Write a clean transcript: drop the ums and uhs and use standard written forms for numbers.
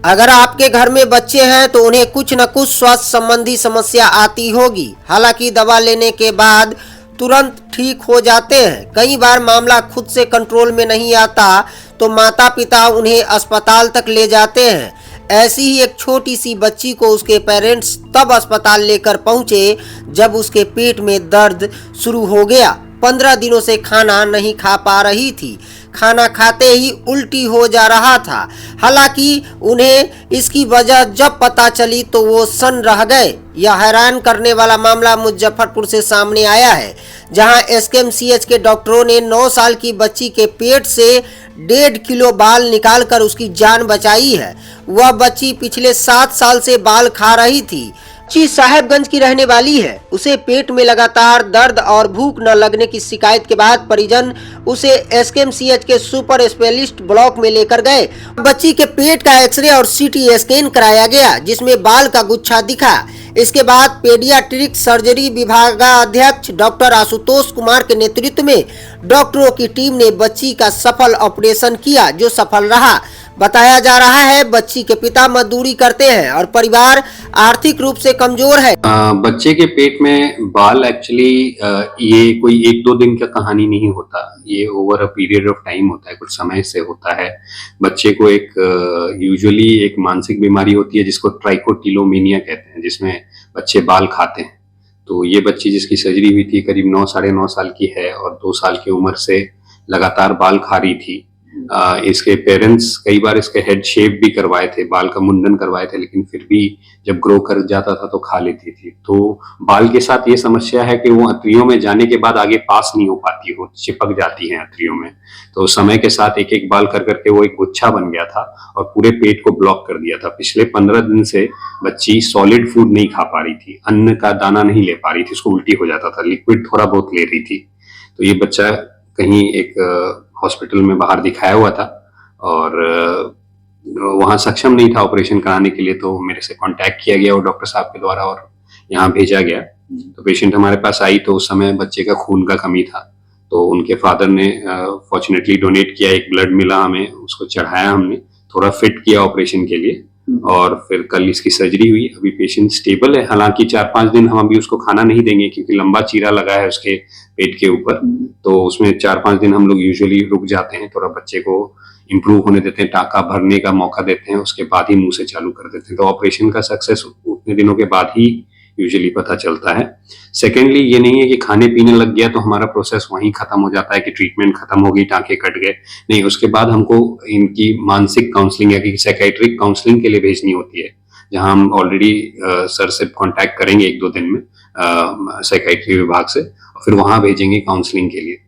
अगर आपके घर में बच्चे हैं तो उन्हें कुछ न कुछ स्वास्थ्य संबंधी समस्या आती होगी। हालांकि दवा लेने के बाद तुरंत ठीक हो जाते हैं। कई बार मामला खुद से कंट्रोल में नहीं आता तो माता पिता उन्हें अस्पताल तक ले जाते हैं। ऐसी ही एक छोटी सी बच्ची को उसके पेरेंट्स तब अस्पताल लेकर पहुंचे जब उसके पेट में दर्द शुरू हो गया। 15 दिनों से खाना नहीं खा पा रही थी। खाना खाते ही उल्टी हो जा रहा था। हालांकि उन्हें इसकी वजह जब पता चली तो वो सन्न रह गए। यह हैरान करने वाला मामला मुजफ्फरपुर से सामने आया है, जहां एसकेएमसीएच के डॉक्टरों ने 9 साल की बच्ची के पेट से 1.5 किलो बाल निकालकर उसकी जान बचाई है। वह बच्ची पिछले 7 साल से बाल खा रही थी। बच्ची साहेबगंज की रहने वाली है। उसे पेट में लगातार दर्द और भूख न लगने की शिकायत के बाद परिजन उसे एसकेएमसीएच के सुपर स्पेशलिस्ट ब्लॉक में लेकर गए। बच्ची के पेट का एक्सरे और सीटी स्कैन कराया गया, जिसमें बाल का गुच्छा दिखा। इसके बाद पेडियाट्रिक सर्जरी विभागाध्यक्ष डॉक्टर आशुतोष कुमार के नेतृत्व में डॉक्टरों की टीम ने बच्ची का सफल ऑपरेशन किया, जो सफल रहा। बताया जा रहा है बच्ची के पिता मजदूरी करते हैं और परिवार आर्थिक रूप से कमजोर है। बच्चे के पेट में बाल एक्चुअली ये कोई 1-2 दिन का कहानी नहीं होता, ये over a period of time होता है, कुछ समय से होता है। बच्चे को एक यूजुअली एक मानसिक बीमारी होती है जिसको ट्राइकोटिलोमेनिया कहते हैं, जिसमें बच्चे बाल खाते हैं। तो ये बच्ची जिसकी सर्जरी हुई थी करीब 9 साढ़े 9 साल की है और 2 साल की उम्र से लगातार बाल खा रही थी। इसके पेरेंट्स कई बार इसके हेड शेप भी करवाए थे, बाल का मुंडन करवाए थे, लेकिन फिर भी जब ग्रो कर जाता था तो खा लेती थी। तो बाल के साथ ये समस्या है कि वो अतरियों में जाने के बाद आगे पास नहीं हो पाती, वो चिपक जाती हैं अतरियों में। तो समय के साथ एक एक बाल कर करके वो एक गुच्छा बन गया था और पूरे पेट को ब्लॉक कर दिया था। पिछले 15 दिन से बच्ची सॉलिड फूड नहीं खा पा रही थी, अन्न का दाना नहीं ले पा रही थी, उसको उल्टी हो जाता था, लिक्विड थोड़ा बहुत ले रही थी। तो ये बच्चा कहीं एक हॉस्पिटल में बाहर दिखाया हुआ था और वहाँ सक्षम नहीं था ऑपरेशन कराने के लिए, तो मेरे से कांटेक्ट किया गया और डॉक्टर साहब के द्वारा और यहाँ भेजा गया। तो पेशेंट हमारे पास आई तो उस समय बच्चे का खून का कमी था, तो उनके फादर ने फॉर्चुनेटली डोनेट किया, एक ब्लड मिला हमें, उसको चढ़ाया हमने, थोड़ा फिट किया ऑपरेशन के लिए और फिर कल इसकी सर्जरी हुई। अभी पेशेंट स्टेबल है, हालांकि 4-5 दिन हम अभी उसको खाना नहीं देंगे क्योंकि लंबा चीरा लगा है उसके पेट के ऊपर, तो उसमें 4-5 दिन हम लोग यूजुअली रुक जाते हैं, थोड़ा बच्चे को इम्प्रूव होने देते हैं, टाका भरने का मौका देते हैं, उसके बाद ही मुंह से चालू कर देते हैं। तो ऑपरेशन का सक्सेस उतने दिनों के बाद ही यूजुअली पता चलता है। सेकेंडली ये नहीं है कि खाने पीने लग गया तो हमारा प्रोसेस वहीं खत्म हो जाता है कि ट्रीटमेंट खत्म हो गई, टाँके कट गए, नहीं, उसके बाद हमको इनकी मानसिक काउंसलिंग या कि साइकियाट्रिक काउंसलिंग के लिए भेजनी होती है, जहां हम ऑलरेडी सर से कांटेक्ट करेंगे 1-2 दिन में साइकियाट्री विभाग से, और फिर वहां भेजेंगे काउंसलिंग के लिए।